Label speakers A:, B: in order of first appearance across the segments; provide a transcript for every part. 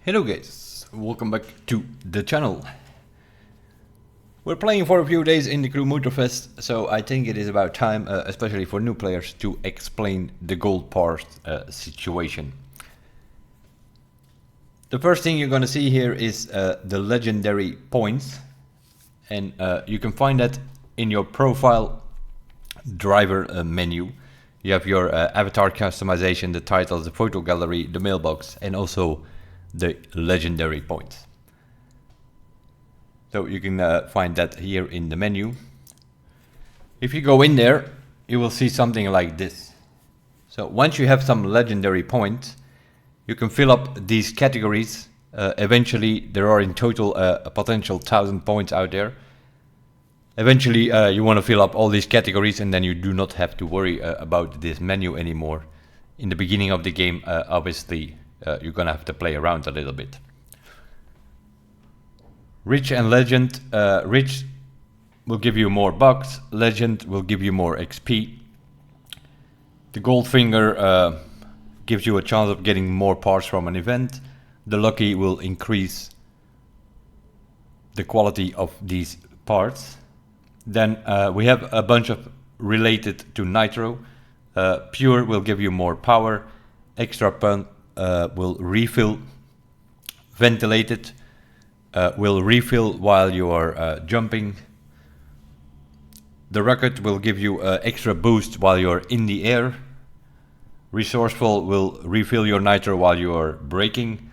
A: Hello guys, welcome back to the channel. We're playing for a few days in the crew Motorfest, so I think it is about time, especially for new players, to explain the gold part situation. The first thing you're gonna see here is the legendary points, and you can find that in your profile driver menu. You have your avatar customization, the titles, the photo gallery, the mailbox, and also the legendary points. So you can find that here in the menu. If you go in there, you will see something like this. So once you have some legendary points, you can fill up these categories. Eventually, there are in total a potential 1,000 points out there. Eventually, you want to fill up all these categories, and then you do not have to worry about this menu anymore. In the beginning of the game, obviously, you're gonna have to play around a little bit. Rich and Legend. Rich will give you more bucks. Legend will give you more XP. The Goldfinger gives you a chance of getting more parts from an event. The Lucky will increase the quality of these parts. Then we have a bunch of related to Nitro. Pure will give you more power. Extra Pump will refill. Ventilated will refill while you are jumping. The Rocket will give you extra boost while you're in the air. Resourceful will refill your nitro while you are braking.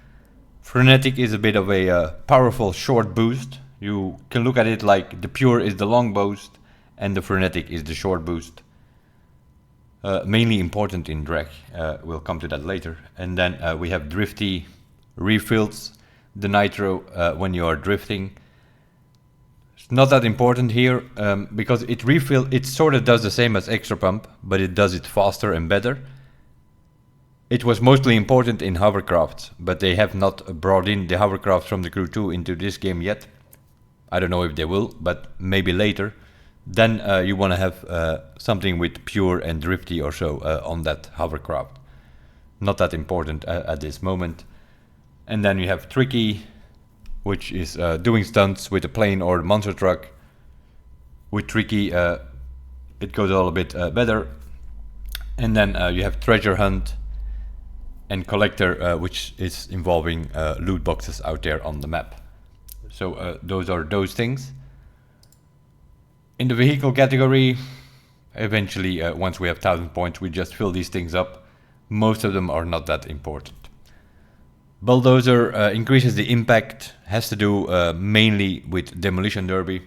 A: Frenetic is a bit of a powerful short boost. You can look at it like the Pure is the long boost and the Frenetic is the short boost. Mainly important in drag, we'll come to that later. And then we have Drifty, refills the nitro when you are drifting. It's not that important here because it sort of does the same as Extra Pump, but it does it faster and better. It was mostly important in hovercrafts, but they have not brought in the hovercrafts from the Crew 2 into this game yet. I don't know if they will, but maybe later. Then you want to have something with Pure and Drifty or so on that hovercraft. Not that important at this moment. And then you have Tricky, which is doing stunts with a plane or a monster truck. With Tricky, it goes all a bit better. And then you have Treasure Hunt and Collector, which is involving loot boxes out there on the map. So those are those things. In the vehicle category, eventually, once we have 1,000 points, we just fill these things up. Most of them are not that important. Bulldozer increases the impact, has to do mainly with Demolition Derby.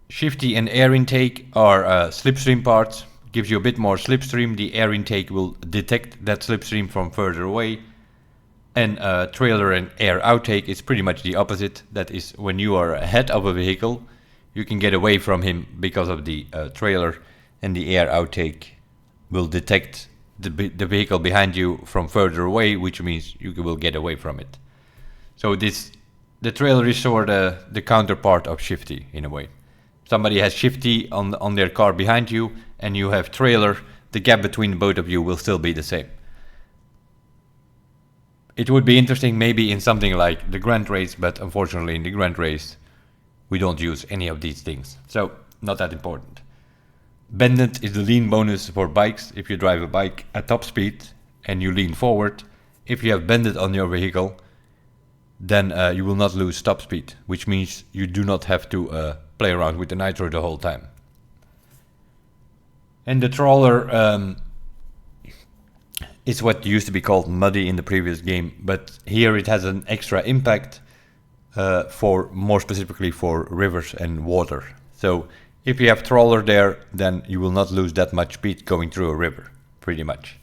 A: Shifty and Air Intake are slipstream parts, gives you a bit more slipstream. The air intake will detect that slipstream from further away. And trailer and air outtake is pretty much the opposite. That is when you are ahead of a vehicle, you can get away from him because of the trailer, and the air outtake will detect the vehicle behind you from further away, which means you will get away from it. So the trailer is sort of the counterpart of Shifty in a way. Somebody has Shifty on their car behind you, and you have trailer. The gap between both of you will still be the same. It would be interesting maybe in something like the Grand Race, but unfortunately in the Grand Race we don't use any of these things, so not that important. Bended is the lean bonus for bikes. If you drive a bike at top speed and you lean forward, if you have bended on your vehicle, then you will not lose top speed, which means you do not have to play around with the nitro the whole time. And the trawler is what used to be called Muddy in the previous game, but here it has an extra impact for more specifically for rivers and water. So if you have trawler there, then you will not lose that much speed going through a river, pretty much.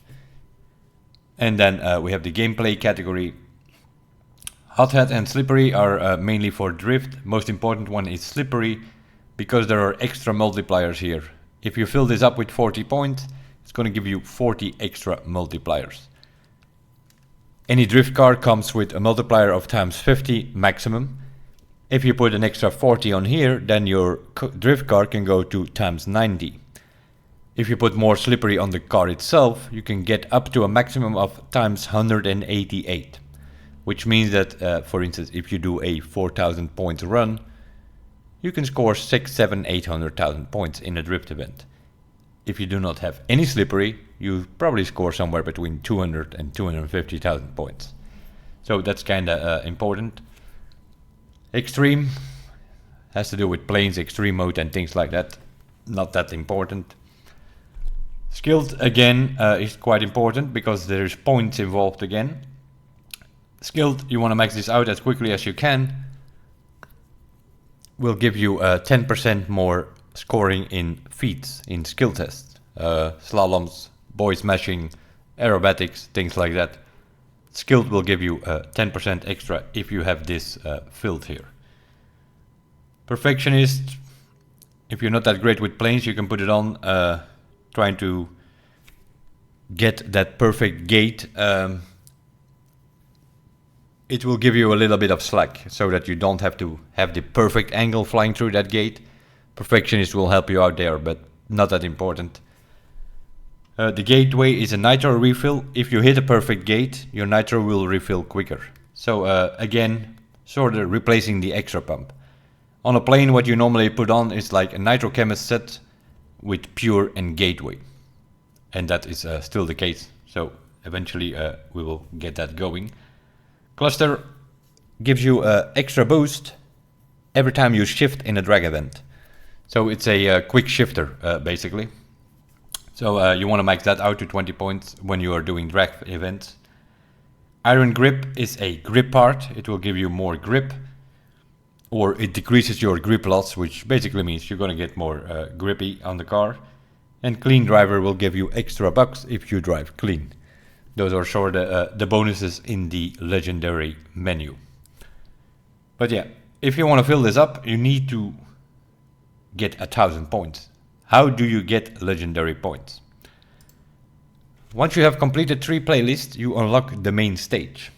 A: And then we have the gameplay category. Hothead and Slippery are mainly for drift. Most important one is Slippery, because there are extra multipliers here. If you fill this up with 40 points, it's going to give you 40 extra multipliers. Any drift car comes with a multiplier of times 50 maximum. If you put an extra 40 on here, then your drift car can go to times 90. If you put more Slippery on the car itself, you can get up to a maximum of times 188. which means that, for instance, if you do a 4,000 point run, you can score 6, 7, 800,000 points in a drift event. If you do not have any slippery, you probably score somewhere between 200 and 250,000 points. So that's kinda important. Extreme has to do with planes, extreme mode and things like that. Not that important. Skilled again is quite important because there's points involved again. Skilled, you want to max this out as quickly as you can. Will give you 10% more scoring in feats, in skill tests. Slaloms, boy smashing, aerobatics, things like that. Skilled will give you 10% extra if you have this filled here. Perfectionist, if you're not that great with planes, you can put it on, trying to get that perfect gate. It will give you a little bit of slack so that you don't have to have the perfect angle flying through that gate. Perfectionist will help you out there, but not that important. The gateway is a nitro refill. If you hit a perfect gate, your nitro will refill quicker. So again, sort of replacing the extra pump. On a plane, what you normally put on is like a nitro chemist set with pure and gateway. And that is still the case. So eventually we will get that going. Cluster gives you extra boost every time you shift in a drag event. So it's a quick shifter basically. So you want to max that out to 20 points when you are doing drag events. Iron grip is a grip part. It will give you more grip, or it decreases your grip loss, which basically means you're going to get more grippy on the car. And clean driver will give you extra bucks if you drive clean. Those are sort of the bonuses in the legendary menu. But yeah, if you want to fill this up, you need to get 1,000 points. How do you get legendary points? Once you have completed 3 playlists, you unlock the main stage.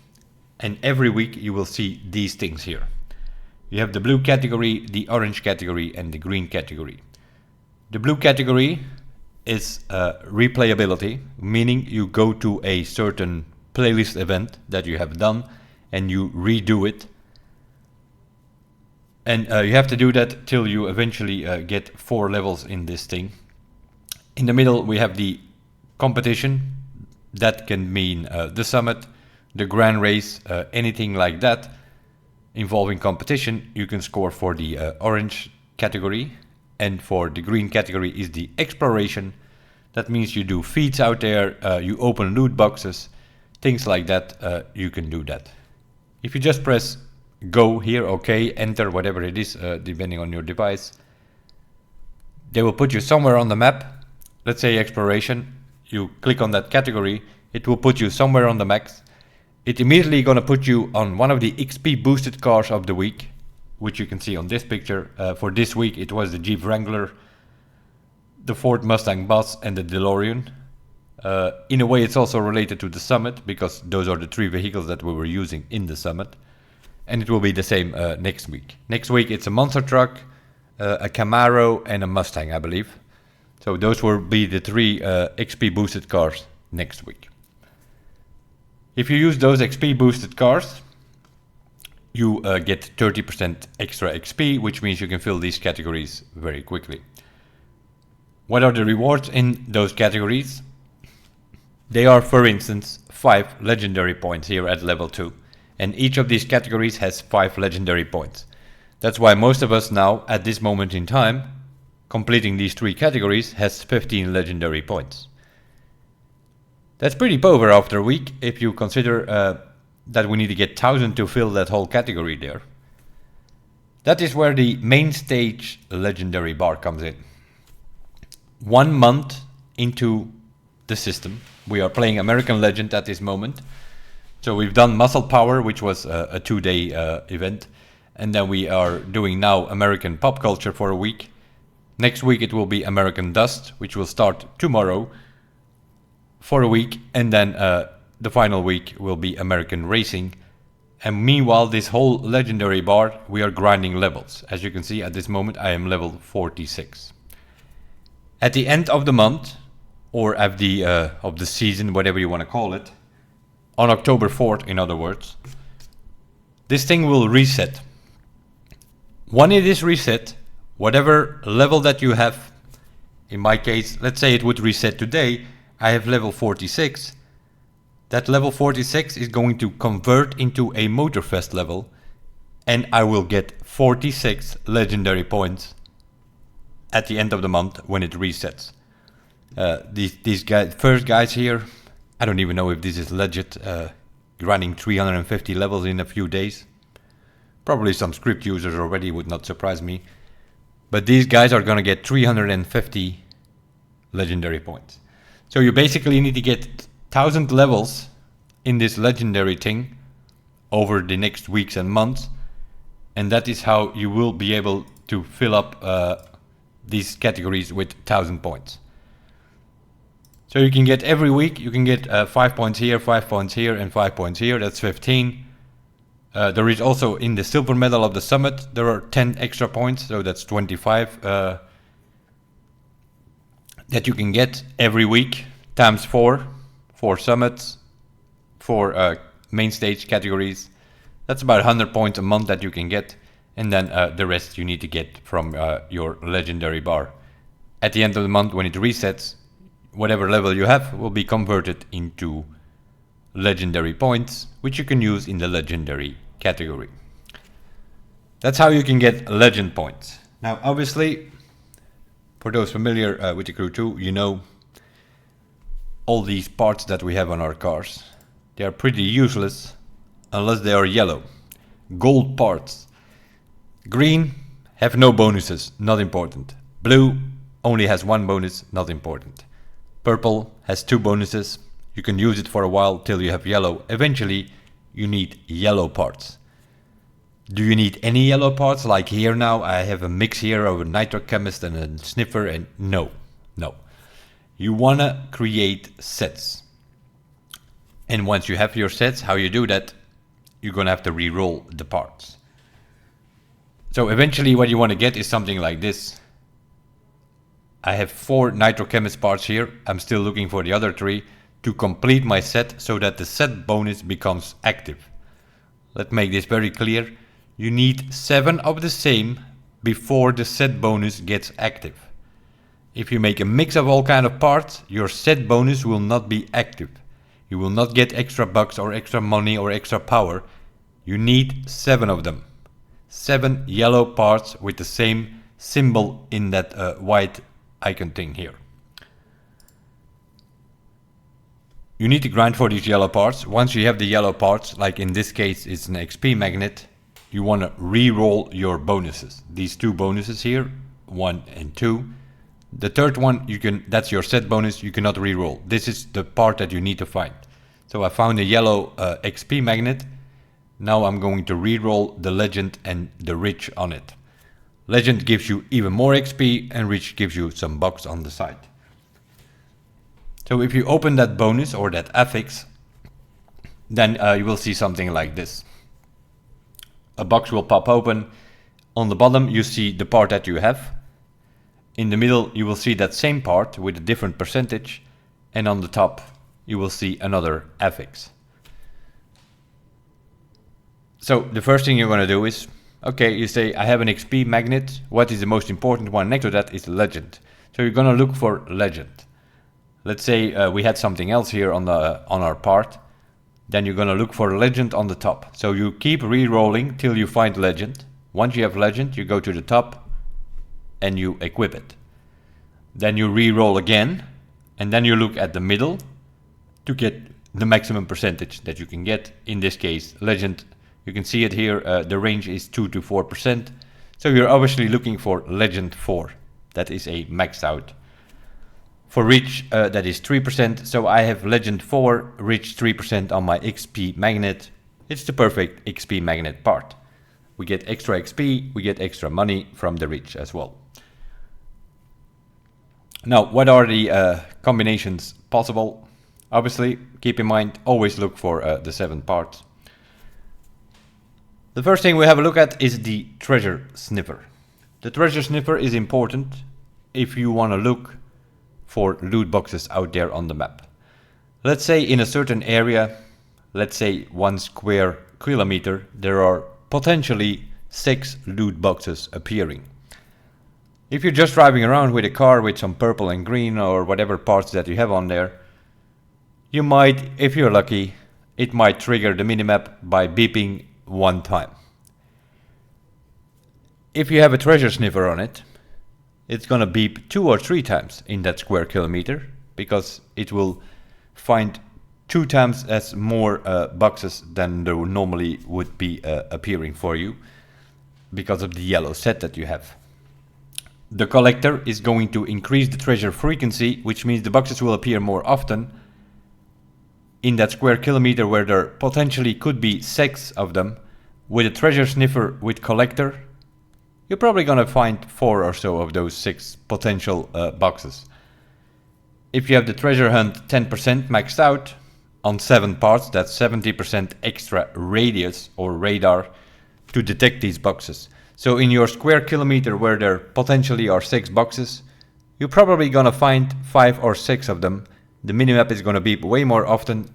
A: And every week you will see these things here. You have the blue category, the orange category, and the green category. The blue category is replayability, meaning you go to a certain playlist event that you have done and you redo it. And you have to do that till you eventually get 4 levels in this thing. In the middle we have the competition. That can mean the summit, the grand race, anything like that involving competition. You can score for the orange category, and for the green category is the exploration. That means you do feats out there, you open loot boxes, things like that. You can do that. If you just press go here, okay, enter, whatever it is, depending on your device, they will put you somewhere on the map. Let's say exploration. You click on that category, it will put you somewhere on the map. It's immediately going to put you on one of the XP boosted cars of the week, which you can see on this picture. For this week it was the Jeep Wrangler, the Ford Mustang Boss, and the DeLorean. In a way it's also related to the Summit, because those are the 3 vehicles that we were using in the Summit. And it will be the same next week. Next week it's a monster truck, a Camaro, and a Mustang, I believe. So those will be the 3 XP boosted cars next week. If you use those XP boosted cars, you get 30% extra XP, which means you can fill these categories very quickly. What are the rewards in those categories? They are, for instance, 5 legendary points here at level 2. And each of these categories has 5 legendary points. That's why most of us now, at this moment in time, completing these 3 categories, has 15 legendary points. That's pretty power after a week, if you consider that we need to get 1,000 to fill that whole category there. That is where the main stage legendary bar comes in. 1 month into the system, we are playing American Legend at this moment. So we've done Muscle Power, which was a 2-day event. And then we are doing now American Pop Culture for a week. Next week it will be American Dust, which will start tomorrow for a week. And then the final week will be American Racing. And meanwhile, this whole legendary bar, we are grinding levels. As you can see at this moment, I am level 46. At the end of the month, or of the season, whatever you want to call it, on October 4th, in other words, this thing will reset. When it is reset, whatever level that you have, in my case, let's say it would reset today, I have level 46. That level 46 is going to convert into a Motorfest level, and I will get 46 legendary points at the end of the month when it resets. These guys, first guys here, I don't even know if this is legit, running 350 levels in a few days. Probably some script users already, would not surprise me. But these guys are gonna get 350 legendary points. So you basically need to get 1000 levels in this legendary thing over the next weeks and months, and that is how you will be able to fill up these categories with 1000 points. So you can get every week, you can get 5 points here, 5 points here, and 5 points here. That's 15. There is also in the silver medal of the summit, there are 10 extra points, so that's 25 that you can get every week, times 4 summits, 4 main stage categories. That's about 100 points a month that you can get, and then the rest you need to get from your legendary bar. At the end of the month, when it resets, whatever level you have will be converted into legendary points, which you can use in the legendary category. That's how you can get legend points. Now, obviously, for those familiar with the Crew 2, you know all these parts that we have on our cars. They are pretty useless unless they are yellow. Gold parts. Green have no bonuses, not important. Blue only has 1 bonus, not important. Purple has 2 bonuses. You can use it for a while till you have yellow. Eventually, you need yellow parts. Do you need any yellow parts? Like here now, I have a mix here of a nitrochemist and a sniffer, and no. You wanna create sets. And once you have your sets, how you do that, you're gonna have to re-roll the parts. So eventually what you wanna get is something like this. I have 4 nitrochemist parts here. I'm still looking for the other 3 to complete my set so that the set bonus becomes active. Let's make this very clear. You need 7 of the same before the set bonus gets active. If you make a mix of all kind of parts, your set bonus will not be active. You will not get extra bucks or extra money or extra power. You need 7 of them. 7 yellow parts with the same symbol in that white icon thing here. You need to grind for these yellow parts. Once you have the yellow parts, like in this case it's an XP magnet, you want to re-roll your bonuses. These 2 bonuses here, 1 and 2. The third one, that's your set bonus, you cannot re-roll. This is the part that you need to find. So I found a yellow XP magnet. Now I'm going to re-roll the legend and the rich on it. Legend gives you even more XP and rich gives you some bucks on the side. So if you open that bonus or that affix, then you will see something like this. A box will pop open. On the bottom you see the part that you have. In the middle you will see that same part with a different percentage, and on the top you will see another affix. So the first thing you're going to do is, okay, you say I have an XP magnet. What is the most important one? Next to that is legend. So you're going to look for legend. Let's say we had something else here on our part. Then you're going to look for legend on the top. So you keep re-rolling till you find legend. Once you have legend, you go to the top and you equip it. Then you re-roll again, and then you look at the middle to get the maximum percentage that you can get. In this case, legend, you can see it here, the range is 2 to 4%. So you're obviously looking for legend 4. That is a maxed out. For reach, that is 3%. So I have legend 4, reach 3% on my XP magnet. It's the perfect XP magnet part. We get extra XP, we get extra money from the reach as well. Now, what are the combinations possible? Obviously, keep in mind, always look for the 7 parts. The first thing we have a look at is the treasure sniffer. The treasure sniffer is important if you want to look for loot boxes out there on the map. Let's say in a certain area, let's say 1 square kilometer, there are potentially 6 loot boxes appearing. If you're just driving around with a car with some purple and green or whatever parts that you have on there, you might, if you're lucky, it might trigger the minimap by beeping 1 time. If you have a treasure sniffer on it, it's gonna beep 2 or 3 times in that square kilometer, because it will find 2 times as more boxes than there normally would be appearing for you, because of the yellow set that you have. The collector is going to increase the treasure frequency, which means the boxes will appear more often in that square kilometer where there potentially could be 6 of them. With a treasure sniffer with collector, you're probably gonna find 4 or so of those 6 potential boxes. If you have the treasure hunt 10% maxed out on 7 parts, that's 70% extra radius or radar to detect these boxes. So in your square kilometer where there potentially are 6 boxes, you're probably gonna find 5 or 6 of them. The minimap is gonna beep way more often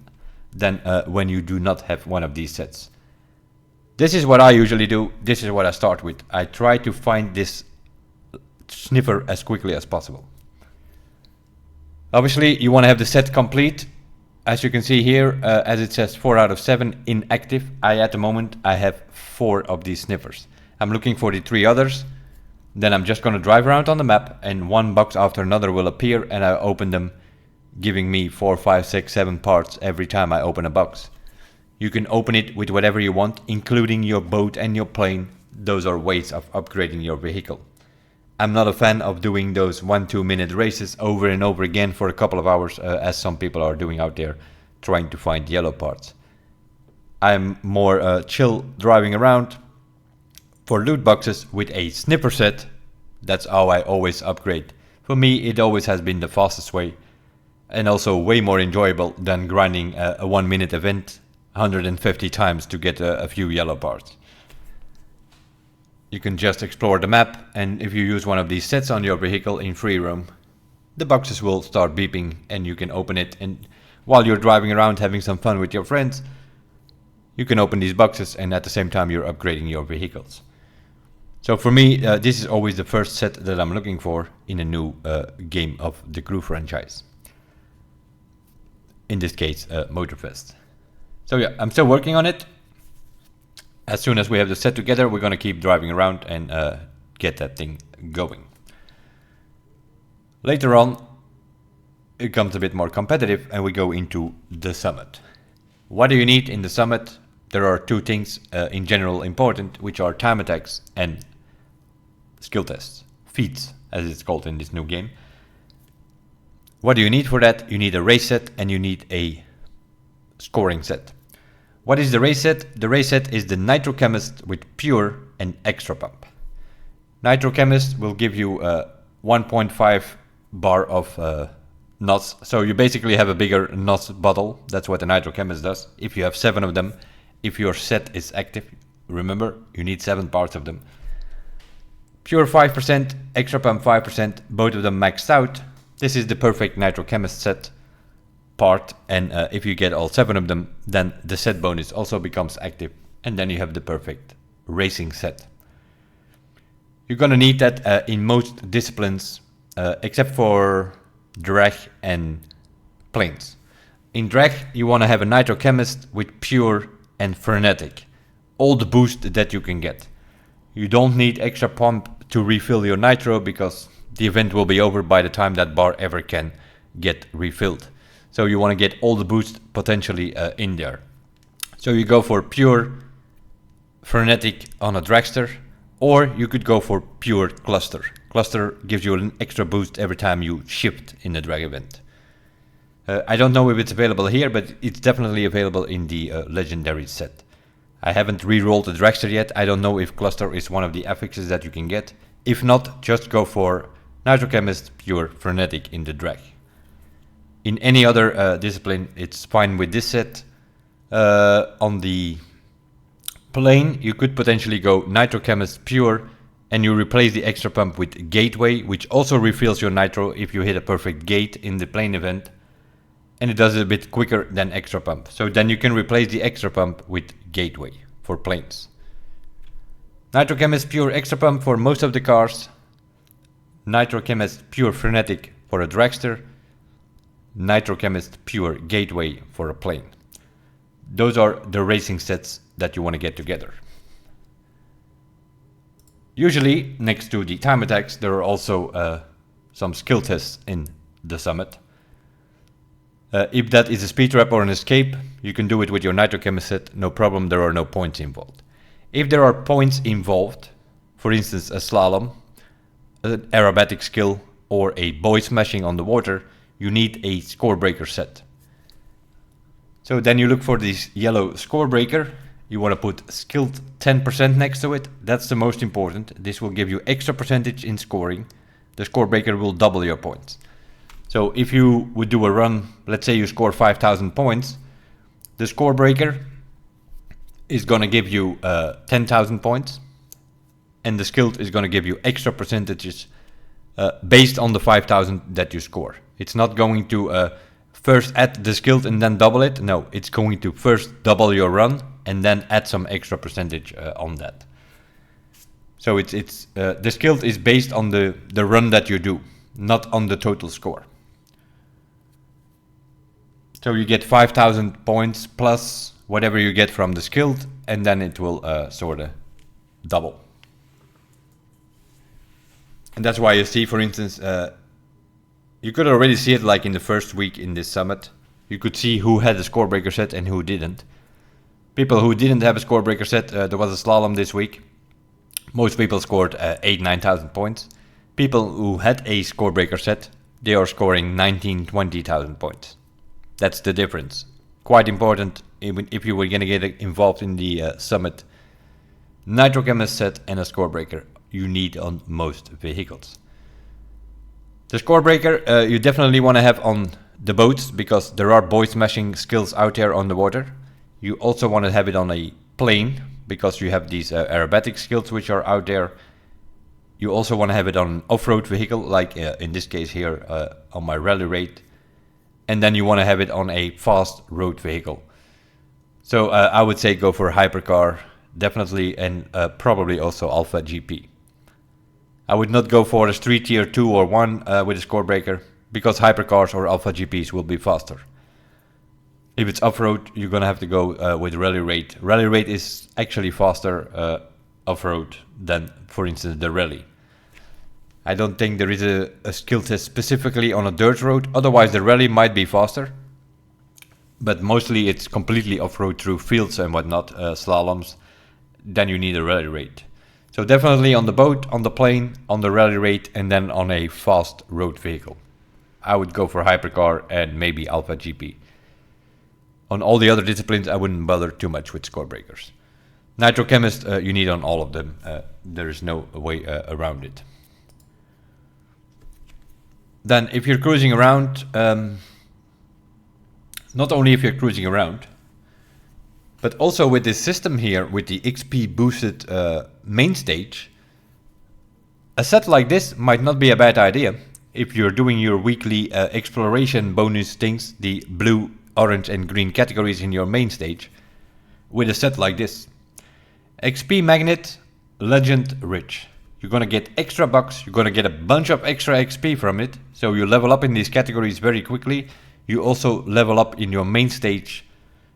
A: than when you do not have one of these sets. This is what I usually do. This is what I start with. I try to find this sniffer as quickly as possible. Obviously, you want to have the set complete. As you can see here, as it says 4 out of 7 inactive, at the moment I have 4 of these sniffers. I'm looking for the 3 others. Then I'm just going to drive around on the map and 1 box after another will appear and I open them, giving me 4, 5, 6, 7 parts every time I open a box. You can open it with whatever you want, including your boat and your plane. Those are ways of upgrading your vehicle. I'm not a fan of doing those 1-2 minute races over and over again for a couple of hours, as some people are doing out there, trying to find yellow parts. I'm more chill driving around for loot boxes with a sniffer set. That's how I always upgrade. For me, it always has been the fastest way, and also way more enjoyable than grinding a 1 minute event 150 times to get a few yellow parts. You can just explore the map, and if you use one of these sets on your vehicle in free roam, the boxes will start beeping and you can open it, and while you're driving around having some fun with your friends, you can open these boxes and at the same time you're upgrading your vehicles. So for me, this is always the first set that I'm looking for in a new game of the Crew franchise. In this case, Motorfest. So yeah, I'm still working on it. As soon as we have the set together, we're gonna keep driving around and get that thing going. Later on, it becomes a bit more competitive and we go into the summit. What do you need in the summit? There are 2 things in general important, which are time attacks and skill tests. Feats, as it's called in this new game. What do you need for that? You need a race set and you need a scoring set. What is the race set? The race set is the Nitro Chemist with Pure and Extra Pump. Nitro Chemist will give you 1.5 bar of NOS. So you basically have a bigger NOS bottle. That's what the Nitro Chemist does. If you have 7 of them, if your set is active, remember, you need 7 parts of them. Pure 5%, Extra Pump 5%, both of them maxed out. This is the perfect Nitro Chemist set part, and if you get all 7 of them, then the set bonus also becomes active, and then you have the perfect racing set. You're gonna need that in most disciplines, except for drag and planes. In drag, you want to have a Nitro Chemist with Pure and Frenetic, all the boost that you can get. You don't need Extra Pump to refill your nitro because the event will be over by the time that bar ever can get refilled. So you want to get all the boost potentially in there. So you go for Pure Frenetic on a dragster, or you could go for Pure Cluster. Cluster gives you an extra boost every time you shift in the drag event. I don't know if it's available here, but it's definitely available in the legendary set. I haven't re-rolled the dragster yet. I don't know if Cluster is one of the affixes that you can get. If not, just go for Nitro Chemist Pure Frenetic in the drag. In any other discipline, it's fine with this set. On the plane, you could potentially go Nitro Chemist Pure, and you replace the Extra Pump with Gateway, which also refills your nitro if you hit a perfect gate in the plane event, and it does it a bit quicker than Extra Pump. So then you can replace the Extra Pump with Gateway. for planes. Nitrochemist Pure Extra Pump for most of the cars. Nitrochemist Pure Frenetic for a dragster. Nitrochemist Pure Gateway for a plane. Those are the racing sets that you want to get together. Usually, next to the time attacks, there are also some skill tests in the summit. If that is a speed trap or an escape, you can do it with your Nitrochemist set, no problem, there are no points involved. If there are points involved, for instance a slalom, an aerobatic skill, or a boy smashing on the water, you need a score breaker set. So then you look for this yellow score breaker. You want to put skilled 10% next to it. That's the most important. This will give you extra percentage in scoring. The score breaker will double your points. So if you would do a run, let's say you score 5,000 points, the score breaker is going to give you 10,000 points, and the skilled is going to give you extra percentages based on the 5,000 that you score. It's not going to first add the skilled and then double it. No, it's going to first double your run and then add some extra percentage on that. So the skilled is based on the run that you do, not on the total score. So you get 5,000 points plus whatever you get from the skilled, and then it will sort of double. And that's why you see, for instance, you could already see it like in the first week in this summit. You could see who had a score breaker set and who didn't. People who didn't have a score breaker set, there was a slalom this week. Most people scored 8,000-9,000 points. People who had a score breaker set, they are scoring 19,000-20,000 points. That's the difference. Quite important even if you were going to get involved in the summit. Nitrochemist set and a score breaker you need on most vehicles. The score breaker you definitely want to have on the boats, because there are boy smashing skills out there on the water. You also want to have it on a plane, because you have these aerobatic skills which are out there. You also want to have it on an off-road vehicle, like in this case here on my rally raid. And then you want to have it on a fast road vehicle. So I would say go for a hypercar, definitely, and probably also Alpha GP. I would not go for a street tier 2 or 1 with a score breaker, because hypercars or Alpha GPs will be faster. If it's off-road, you're going to have to go with rally raid. Rally raid is actually faster off-road than, for instance, the rally. I don't think there is a skill test specifically on a dirt road. Otherwise, the rally might be faster. But mostly it's completely off-road through fields and whatnot, slaloms. Then you need a rally raid. So definitely on the boat, on the plane, on the rally raid, and then on a fast road vehicle. I would go for hypercar and maybe Alpha GP. On all the other disciplines, I wouldn't bother too much with score breakers. Nitrochemist, you need on all of them. There is no way around it. Then if you're cruising around, not only if you're cruising around, but also with this system here, with the XP boosted main stage, a set like this might not be a bad idea if you're doing your weekly exploration bonus things, the blue, orange and green categories in your main stage, with a set like this. XP Magnet, Legend, Rich. You're gonna get extra bucks, you're gonna get a bunch of extra XP from it, so you level up in these categories very quickly. You also level up in your main stage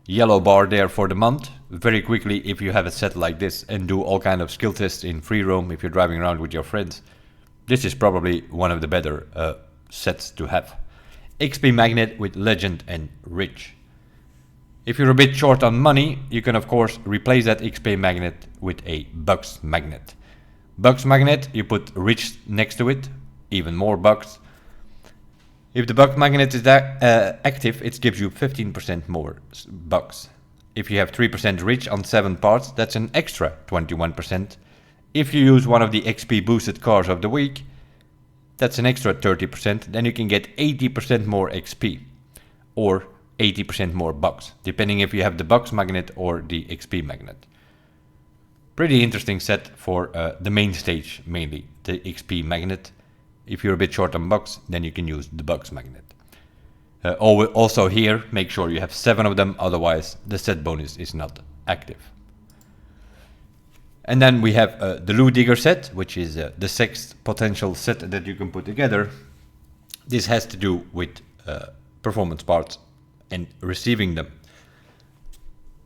A: yellow bar there for the month very quickly if you have a set like this and do all kind of skill tests in free roam if you're driving around with your friends. This is probably one of the better sets to have. XP Magnet with Legend and Rich. If you're a bit short on money, you can of course replace that XP Magnet with a Bucks Magnet. Bucks Magnet, you put Rich next to it, even more bucks. If the Bucks Magnet is active, it gives you 15% more bucks. If you have 3% Rich on 7 parts, that's an extra 21%. If you use one of the XP boosted cars of the week, that's an extra 30%. Then you can get 80% more XP or 80% more bucks, depending if you have the Bucks Magnet or the XP Magnet. Pretty interesting set for the main stage, mainly the XP Magnet. If you're a bit short on bucks, then you can use the Bucks Magnet. Also here, make sure you have 7 of them, otherwise the set bonus is not active. And then we have the Loo Digger set, which is the sixth potential set that you can put together. This has to do with performance parts and receiving them.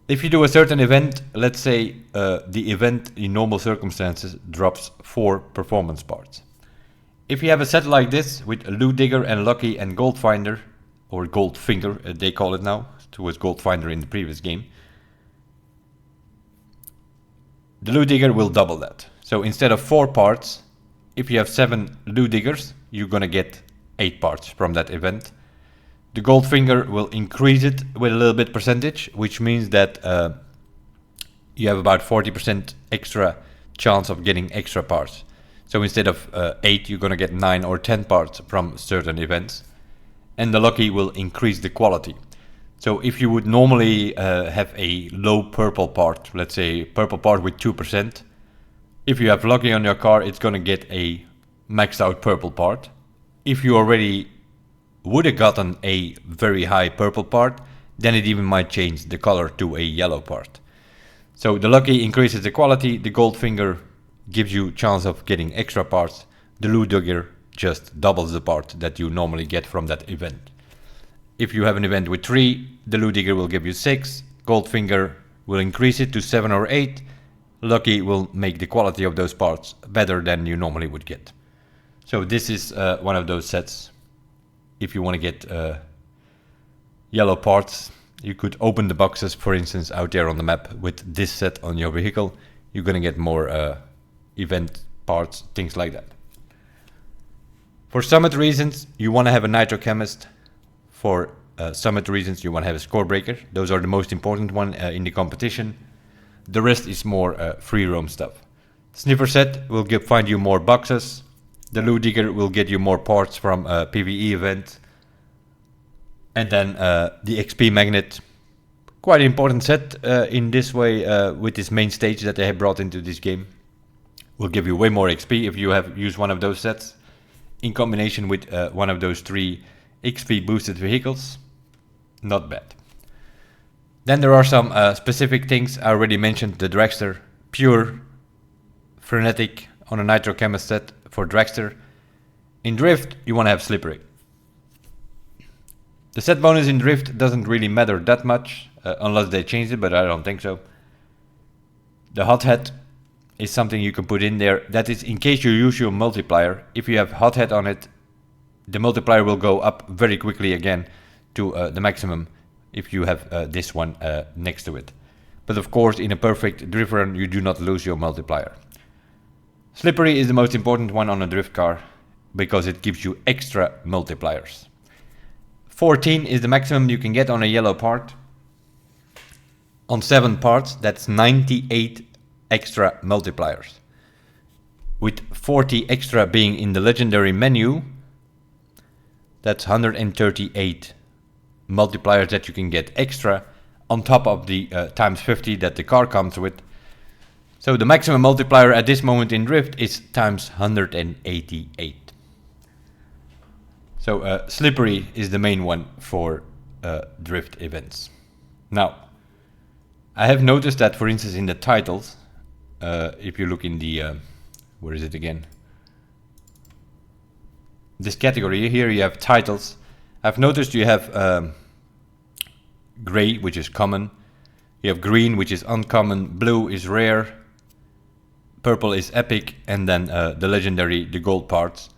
A: If you do a certain event, let's say the event in normal circumstances drops 4 performance parts. If you have a set like this with a Loo Digger and Lucky and Gold Finder, or Gold Finger they call it now, it was Gold Finder in the previous game, the Loo Digger will double that. So instead of 4 parts, if you have 7 Loo Diggers, you're gonna get 8 parts from that event. The Gold Finger will increase it with a little bit percentage, which means that you have about 40% extra chance of getting extra parts. So instead of 8, you're gonna get 9 or 10 parts from certain events. And the Lucky will increase the quality. So if you would normally have a low purple part, let's say purple part with 2%, if you have Lucky on your car, it's gonna get a maxed out purple part. If you already would have gotten a very high purple part, then it even might change the color to a yellow part. So the Lucky increases the quality, the Gold Finger gives you chance of getting extra parts, the Loo Digger just doubles the part that you normally get from that event. If you have an event with 3, the Loo Digger will give you 6, Gold Finger will increase it to 7 or 8, Lucky will make the quality of those parts better than you normally would get. So this is one of those sets. If you want to get yellow parts, you could open the boxes, for instance, out there on the map with this set on your vehicle. You're going to get more event parts, things like that. For summit reasons, you want to have a Nitro Chemist. For summit reasons, you want to have a Score Breaker. Those are the most important one in the competition. The rest is more free roam stuff. Sniffer set will find you more boxes. The Loo Digger will get you more parts from a PvE event. And then the XP Magnet, quite an important set in this way with this main stage that they have brought into this game. Will give you way more XP if you have used one of those sets in combination with one of those 3 XP boosted vehicles. Not bad. Then there are some specific things. I already mentioned the Dragster, pure frenetic on a Nitro Chemist set for Dragster. In Drift, you want to have Slippery. The set bonus in Drift doesn't really matter that much, unless they change it, but I don't think so. The Hot Hat is something you can put in there. That is in case you use your multiplier. If you have Hot Hat on it, the multiplier will go up very quickly again to the maximum if you have this one next to it. But of course, in a perfect drift run, you do not lose your multiplier. Slippery is the most important one on a drift car because it gives you extra multipliers. 14 is the maximum you can get on a yellow part. On 7 parts, that's 98 extra multipliers. With 40 extra being in the legendary menu, that's 138 multipliers that you can get extra on top of the times 50 that the car comes with. So the maximum multiplier at this moment in Drift is times 188. So Slippery is the main one for Drift events. Now, I have noticed that, for instance, in the titles, if you look in the, where is it again? This category here, you have titles. I've noticed you have gray, which is common. You have green, which is uncommon. Blue is rare. Purple is epic. And then the legendary, the gold parts.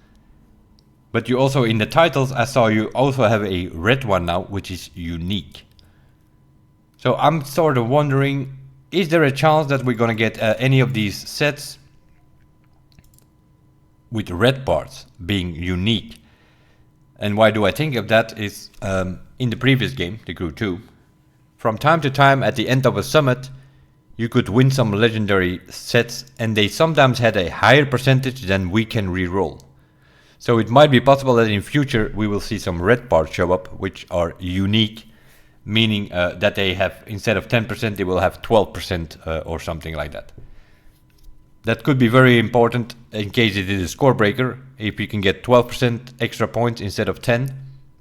A: But you also, in the titles, I saw you also have a red one now, which is unique. So I'm sort of wondering, is there a chance that we're gonna get any of these sets with red parts being unique? And why do I think of that is, in the previous game, the Crew 2, from time to time at the end of a summit, you could win some legendary sets and they sometimes had a higher percentage than we can re-roll. So it might be possible that in future we will see some red parts show up, which are unique, meaning that they have, instead of 10%, they will have 12% or something like that. That could be very important in case it is a score breaker. If you can get 12% extra points instead of 10,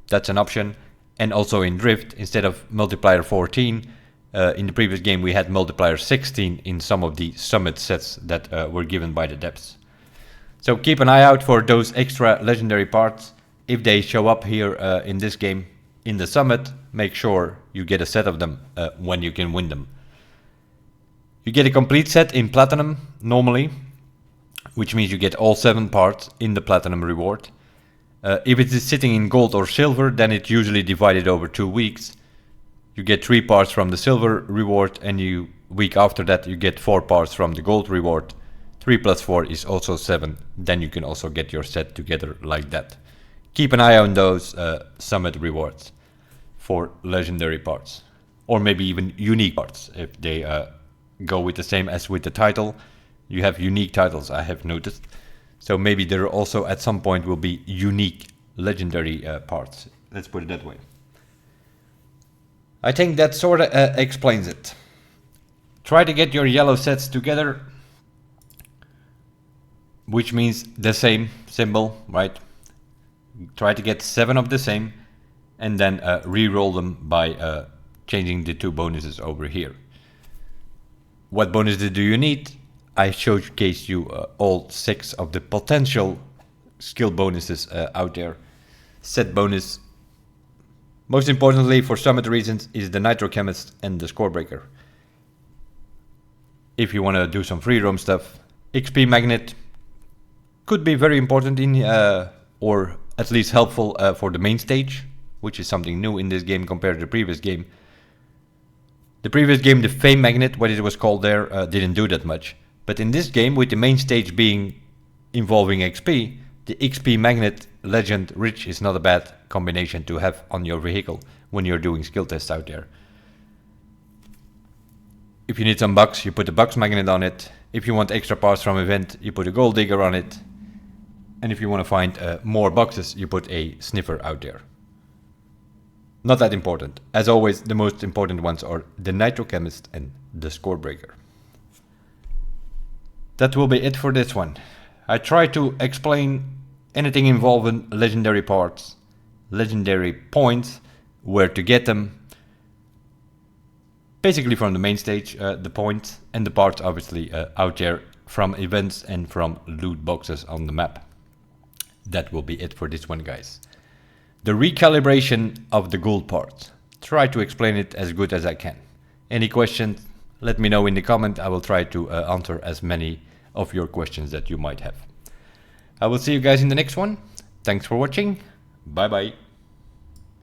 A: that's an option. And also in Drift, instead of multiplier 14, In the previous game we had multiplier 16 in some of the summit sets that were given by the devs. So keep an eye out for those extra legendary parts. If they show up here in this game, in the summit, make sure you get a set of them when you can win them. You get a complete set in platinum normally, which means you get all 7 parts in the platinum reward. If it is sitting in gold or silver, then it's usually divided over 2 weeks. You get 3 parts from the silver reward, and week after that you get 4 parts from the gold reward. 3 plus 4 is also 7. Then you can also get your set together like that. Keep an eye on those summit rewards for legendary parts, or maybe even unique parts if they go with the same as with the title. You have unique titles, I have noticed. So maybe there also at some point will be unique legendary parts. Let's put it that way. I think that sort of explains it. Try to get your yellow sets together, which means the same symbol, right? Try to get 7 of the same, and then re-roll them by changing the 2 bonuses over here. What bonuses do you need? I showcase you all 6 of the potential skill bonuses out there. Set bonus, most importantly for summit reasons, is the Nitro Chemist and the Scorebreaker. If you want to do some free roam stuff, XP Magnet could be very important in, or at least helpful for the main stage, which is something new in this game compared to the previous game. The previous game, the Fame Magnet, what it was called there, didn't do that much. But in this game, with the main stage being involving XP, the XP Magnet Legend Rich is not a bad combination to have on your vehicle when you're doing skill tests out there. If you need some bucks, you put a bucks magnet on it. If you want extra parts from event, you put a gold digger on it. And if you want to find more boxes, you put a sniffer out there. Not that important. As always, the most important ones are the Nitro Chemist and the Scorebreaker. That will be it for this one. I try to explain anything involving legendary parts, legendary points, where to get them. Basically from the main stage, the points and the parts obviously out there from events and from loot boxes on the map. That will be it for this one, guys. The recalibration of the gold parts. Try to explain it as good as I can. Any questions? Let me know in the comment. I will try to answer as many of your questions that you might have. I will see you guys in the next one. Thanks for watching. Bye bye.